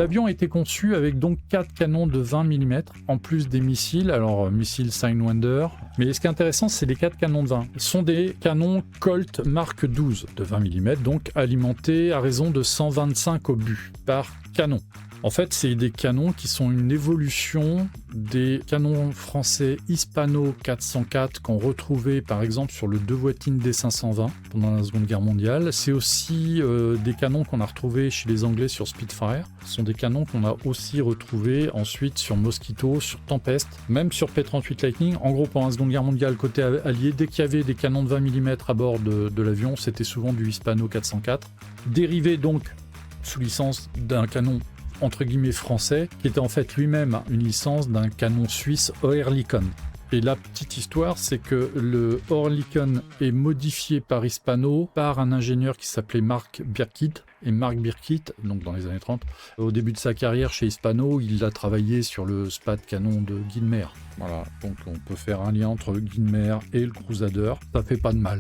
L'avion a été conçu avec donc 4 canons de 20 mm, en plus des missiles, alors missiles Sidewinder. Mais ce qui est intéressant, c'est les 4 canons de 20. Ce sont des canons Colt Mark 12 de 20 mm, donc alimentés à raison de 125 obus par canon. En fait, c'est des canons qui sont une évolution des canons français Hispano 404 qu'on retrouvait par exemple sur le De Voitine D520 pendant la Seconde Guerre mondiale. C'est aussi des canons qu'on a retrouvés chez les Anglais sur Spitfire. Ce sont des canons qu'on a aussi retrouvés ensuite sur Mosquito, sur Tempest, même sur P-38 Lightning. En gros, pendant la Seconde Guerre mondiale, côté allié, dès qu'il y avait des canons de 20 mm à bord de l'avion, c'était souvent du Hispano 404. Dérivé donc sous licence d'un canon entre guillemets français, qui était en fait lui-même une licence d'un canon suisse Oerlikon. Et la petite histoire, c'est que le Oerlikon est modifié par Hispano par un ingénieur qui s'appelait Mark Birkitt. Et Mark Birkitt, donc dans les années 30, au début de sa carrière chez Hispano, il a travaillé sur le Spad canon de Guynemer. Voilà, donc on peut faire un lien entre Guynemer et le Crusader, ça fait pas de mal.